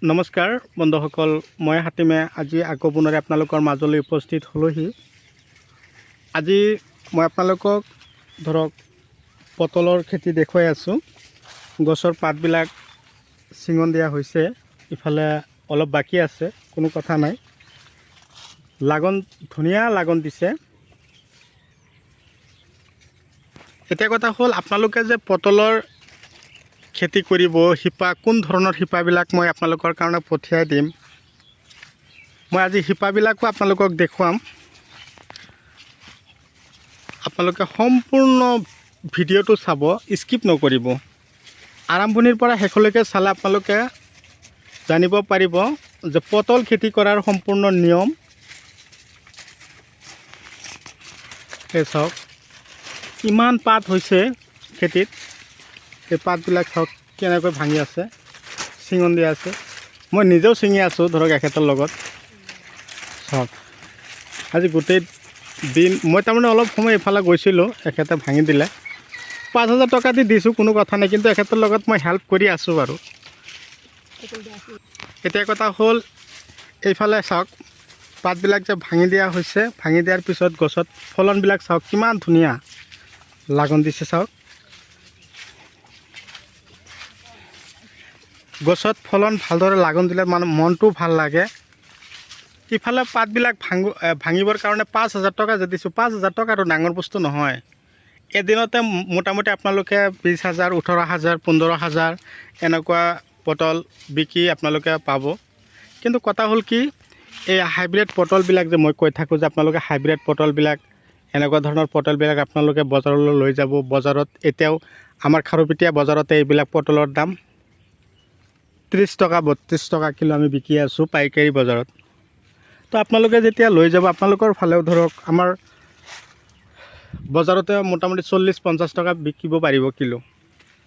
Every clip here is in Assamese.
নমস্কাৰ বন্ধুসকল, মই হাতিমে আজি আকৌ পুনৰে আপোনালোকৰ মাজলৈ উপস্থিত হলোহি। আজি মই আপোনালোকক ধৰক পটলৰ খেতি দেখুৱাই আছোঁ। গছৰ পাতবিলাক ছিঙন দিয়া হৈছে, ইফালে অলপ বাকী আছে, কোনো কথা নাই। লাগন ধুনীয়া লাগন দিছে। এতিয়া কথা হ'ল, আপোনালোকে যে পটলৰ খেতি কৰিব, শিপা কোন ধৰণৰ শিপাবিলাক মই আপোনালোকৰ কাৰণে পঠিয়াই দিম। মই আজি শিপাবিলাকো আপোনালোকক দেখুৱাম। আপোনালোকে সম্পূৰ্ণ ভিডিঅ'টো চাব, স্কিপ নকৰিব। আৰম্ভণিৰ পৰা শেষলৈকে চালে আপোনালোকে জানিব পাৰিব যে পটল খেতি কৰাৰ সম্পূৰ্ণ নিয়ম। এই চাওক কিমান পাত হৈছে খেতিত। এই পাতবিলাক চাওক কেনেকৈ ভাঙি আছে, ছিঙন দিয়া আছে। মই নিজেও ছিঙি আছোঁ ধৰক এখেতৰ লগত। চাওক আজি গোটেই দিন মই তাৰমানে অলপ সময় এইফালে গৈছিলোঁ, এখেতে ভাঙি দিলে। 5,000 টকা দি দিছোঁ, কোনো কথা নাই, কিন্তু এখেতৰ লগত মই হেল্প কৰি আছোঁ বাৰু। এতিয়া কথা হ'ল, এইফালে চাওক পাতবিলাক যে ভাঙি দিয়া হৈছে, ভাঙি দিয়াৰ পিছত গছত ফলনবিলাক চাওক কিমান ধুনীয়া লাগন দিছে। চাওক গছত ফলন ভালদৰে লাগন দিলে মানে মনটো ভাল লাগে। ইফালে পাতবিলাক ভাঙিবৰ কাৰণে 5,000 টকা যে দিছোঁ, 5,000 টকাটো ডাঙৰ বস্তু নহয়। এদিনতে মোটামুটি আপোনালোকে 20,000, 18,000, 15,000 এনেকুৱা পটল বিকি আপোনালোকে পাব। কিন্তু কথা হ'ল কি, এই হাইব্ৰিড পটলবিলাক যে মই কৈ থাকোঁ যে আপোনালোকে হাইব্ৰিড পটলবিলাক, এনেকুৱা ধৰণৰ পটলবিলাক আপোনালোকে বজাৰলৈ লৈ যাব। বজাৰত এতিয়াও আমাৰ খাৰুপেটীয়া বজাৰতে এইবিলাক পটলৰ দাম 30 টকা 32 টকা কিলো আমি বিকি আছোঁ পাইকাৰী বজাৰত। তো আপোনালোকে যেতিয়া লৈ যাব, আপোনালোকৰ ফালেও ধৰক আমাৰ বজাৰতে মোটামুটি 40-50 টকা বিকিব পাৰিব কিলো।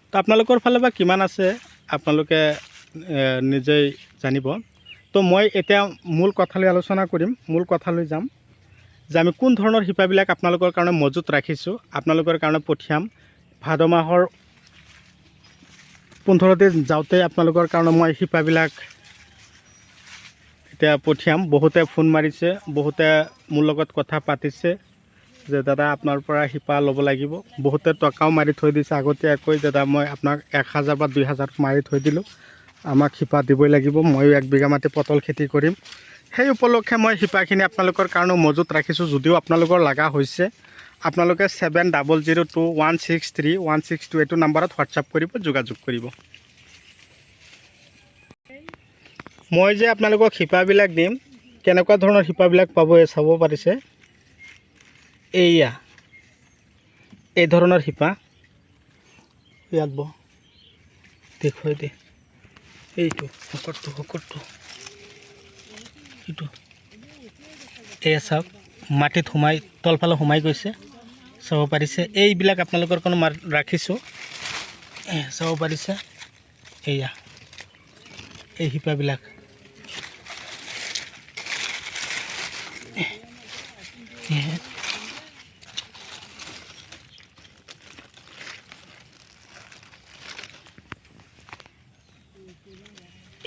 তো আপোনালোকৰ ফালে বা কিমান আছে আপোনালোকে নিজেই জানিব। তো মই এতিয়া মূল কথালৈ আলোচনা কৰিম, মূল কথালৈ যাম যে আমি কোন ধৰণৰ শিপাবিলাক আপোনালোকৰ কাৰণে মজুত ৰাখিছোঁ, আপোনালোকৰ কাৰণে পঠিয়াম। ভাদ মাহৰ 15 দিন যাওঁতে আপোনালোকৰ কাৰণে মই শিপাবিলাক এতিয়া পঠিয়াম। বহুতে ফোন মাৰিছে, বহুতে মোৰ লগত কথা পাতিছে যে দাদা আপোনাৰ পৰা শিপা ল'ব লাগিব। বহুতে টকাও মাৰি থৈ দিছে আগতীয়াকৈ, দাদা মই আপোনাক 1,000 বা 2,000 মাৰি থৈ দিলোঁ, আমাক শিপা দিবই লাগিব, ময়ো 1 বিঘা মাটি পটল খেতি কৰিম। সেই উপলক্ষে মই শিপাখিনি আপোনালোকৰ কাৰণেও মজুত ৰাখিছোঁ। যদিও আপোনালোকৰ লগা হৈছে, আপোনালোকে 7002163162 এইটো নাম্বাৰত হোৱাটছআপ কৰিব, যোগাযোগ কৰিব। মই যে আপোনালোকক শিপাবিলাক দিম, কেনেকুৱা ধৰণৰ শিপাবিলাক পাব চাব পাৰিছে। এইয়া এই ধৰণৰ শিপা ইয়াত দেখুৱাই দে, এইটো শকতটো এইটো এয়া চাওক মাটিত সোমাই তলফালে সোমাই গৈছে, চাব পাৰিছে। এইবিলাক আপোনালোকৰ কাৰণে ৰাখিছোঁ, চাব পাৰিছে। এয়া এই শিপাবিলাক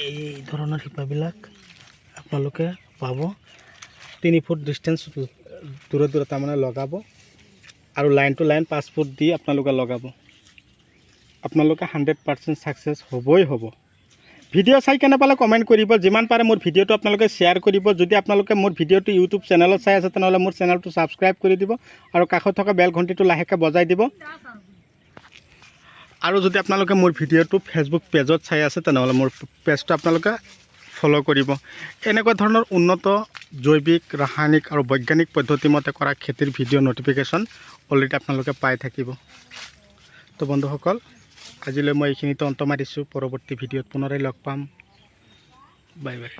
এই ধৰণৰ শিপাবিলাক আপোনালোকে পাব। 3 ফুট ডিষ্টেঞ্চ দূৰত তাৰমানে লগাব, আৰু লাইন টু লাইন 5 ফুট দি আপোনালোকে লগাব। আপোনালোকে 100% ছাকচেছ হ'বই হ'ব। ভিডিঅ' চাই কেনে পালে কমেণ্ট কৰিব, যিমান পাৰে মোৰ ভিডিঅ'টো আপোনালোকে শ্বেয়াৰ কৰিব। যদি আপোনালোকে মোৰ ভিডিঅ'টো ইউটিউব চেনেলত চাই আছে, তেনেহ'লে মোৰ চেনেলটো ছাবস্ক্ৰাইব কৰি দিব, আৰু কাষত থকা বেল ঘণ্টিটো লাহেকৈ বজাই দিব। আৰু যদি আপোনালোকে মোৰ ভিডিঅ'টো ফেচবুক পেজত চাই আছে, তেনেহ'লে মোৰ পেজটো আপোনালোকে ফ'ল' কৰিব। এনেকুৱা ধৰণৰ উন্নত জৈৱিক, ৰাসায়নিক আৰু বৈজ্ঞানিক পদ্ধতিমতে কৰা খেতিৰ ভিডিঅ' ন'টিফিকেশ্যন অলৰেডি আপোনালোকে পাই থাকিব। তো বন্ধুসকল, আজিলৈ মই এইখিনিতে অন্ত মাৰিছোঁ। পৰৱৰ্তী ভিডিঅ'ত পুনৰাই লগ পাম। Bye bye.